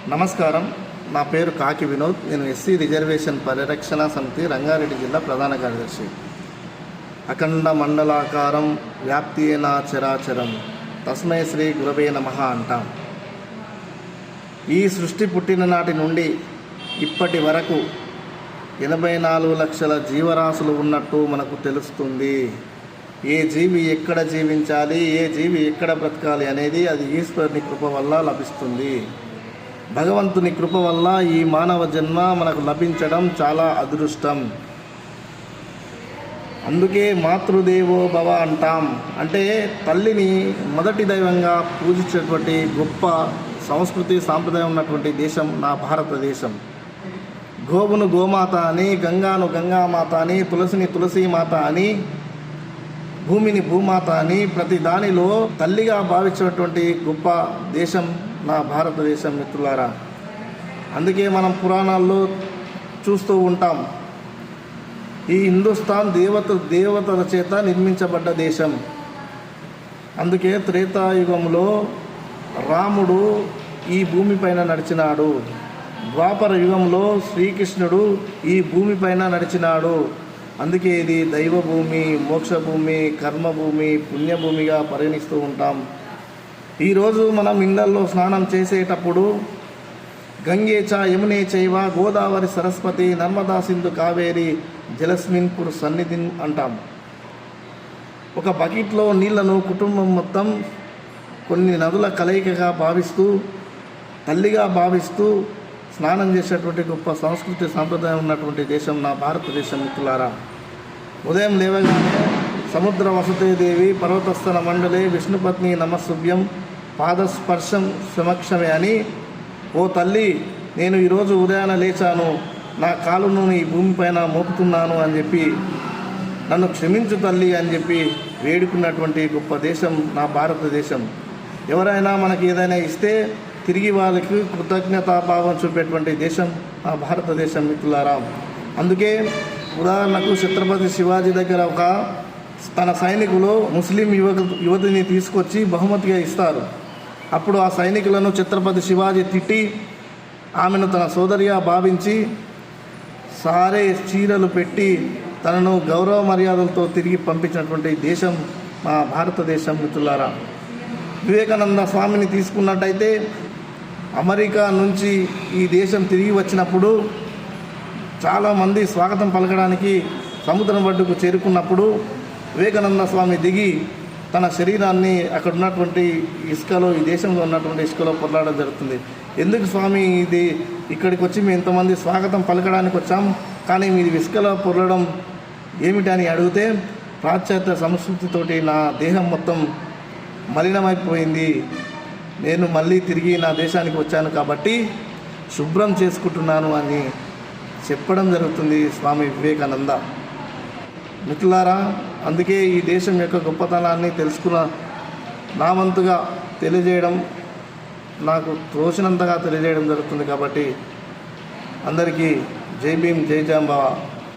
నమస్కారం. నా పేరు కాకి వినోద్. నేను ఎస్సీ రిజర్వేషన్ పరిరక్షణ సమితి రంగారెడ్డి జిల్లా ప్రధాన కార్యదర్శి. అఖండ మండలాకారం వ్యాప్తియేన చరాచరం తస్మై శ్రీ గురవే నమః అంటాం. ఈ సృష్టి పుట్టిన నాటి నుండి ఇప్పటి వరకు 84 లక్షల జీవరాశులు ఉన్నట్టు మనకు తెలుస్తుంది. ఏ జీవి ఎక్కడ జీవించాలి, ఏ జీవి ఎక్కడ బ్రతకాలి అనేది అది ఈశ్వరుని కృప వల్ల లభిస్తుంది. భగవంతుని కృప వల్ల ఈ మానవ జన్మ మనకు లభించడం చాలా అదృష్టం. అందుకే మాతృదేవో భవ అంటాం. అంటే తల్లిని మొదటి దైవంగా పూజించేటువంటి గొప్ప సంస్కృతి సాంప్రదాయం ఉన్నటువంటి దేశం నా భారతదేశం. గోవును గోమాత అని, గంగాను గంగామాత అని, తులసిని తులసీమాత అని, భూమిని భూమాత అని ప్రతి దానిలో తల్లిగా భావించినటువంటి గొప్ప దేశం నా భారతదేశం మిత్రులారా. అందుకే మనం పురాణాల్లో చూస్తూ ఉంటాం, ఈ హిందుస్థాన్ దేవతల చేత నిర్మించబడ్డ దేశం. అందుకే త్రేతాయుగంలో రాముడు ఈ భూమిపైన నడిచినాడు, ద్వాపర యుగంలో శ్రీకృష్ణుడు ఈ భూమిపైన నడిచినాడు. అందుకే ఇది దైవభూమి, మోక్షభూమి, కర్మభూమి, పుణ్యభూమిగా పరిగణిస్తూ ఉంటాం. ఈరోజు మనం ఇళ్లల్లో స్నానం చేసేటప్పుడు గంగే చ యమునే చైవ గోదావరి సరస్వతి నర్మదా సింధు కావేరి జలస్మిన్ కురు సన్నిధిన్ అంటాం. ఒక బకెట్లో నీళ్లను కుటుంబం మొత్తం కొన్ని నదుల కలయికగా భావిస్తూ, తల్లిగా భావిస్తూ స్నానం చేసేటువంటి గొప్ప సంస్కృతి సాంప్రదాయం ఉన్నటువంటి దేశం నా భారతదేశం మిత్రులారా. ఉదయం లేవగానే సముద్ర వసతేదేవి పర్వతస్థల మండలే విష్ణుపత్ని నమస్సుభ్యం పాదస్పర్శం సమక్షమే అని, ఓ తల్లి, నేను ఈరోజు ఉదయాన లేచాను, నా కాలును ఈ భూమిపైన మోపుతున్నాను అని చెప్పి, నన్ను క్షమించు తల్లి అని చెప్పి వేడుకున్నటువంటి గొప్ప దేశం నా భారతదేశం. ఎవరైనా మనకి ఏదైనా ఇస్తే తిరిగి వాళ్ళకి కృతజ్ఞతాభావం చూపేటువంటి దేశం ఆ భారతదేశం మిత్రులారా. అందుకే ఉదాహరణకు ఛత్రపతి శివాజీ దగ్గర తన సైనికులు ముస్లిం యువతిని తీసుకొచ్చి బహుమతిగా ఇస్తారు. అప్పుడు ఆ సైనికులను ఛత్రపతి శివాజీ తిట్టి ఆమెను తన సోదరిగా భావించి సారే చీరలు పెట్టి తనను గౌరవ మర్యాదలతో తిరిగి పంపించినటువంటి దేశం మా భారతదేశం మిత్రులారా. వివేకానంద స్వామిని తీసుకున్నట్టయితే అమెరికా నుంచి ఈ దేశం తిరిగి వచ్చినప్పుడు చాలామంది స్వాగతం పలకడానికి సముద్రం ఒడ్డుకు చేరుకున్నప్పుడు వివేకానంద స్వామి దిగి తన శరీరాన్ని అక్కడ ఉన్నటువంటి ఇసుకలో, ఈ దేశంలో ఉన్నటువంటి ఇసుకలో పొరలాడడం జరుగుతుంది. ఎందుకు స్వామి ఇది ఇక్కడికి వచ్చి మేము ఇంతమంది స్వాగతం పలకడానికి వచ్చాం, కానీ మీది ఇసుకలో పొరలడం ఏమిటని అడిగితే, పాశ్చాత్య సంస్కృతితోటి నా దేహం మొత్తం మలినమైపోయింది, నేను మళ్ళీ తిరిగి నా దేశానికి వచ్చాను కాబట్టి శుభ్రం చేసుకుంటున్నాను అని చెప్పడం జరుగుతుంది స్వామి వివేకానంద. మిత్రులారా, అందుకే ఈ దేశం యొక్క గొప్పతనాన్ని తెలుసుకున్న నా వంతుగా తెలియజేయడం, నాకు తోచినంతగా తెలియజేయడం జరుగుతుంది. కాబట్టి అందరికీ జై భీమ్, జై జాంబావా.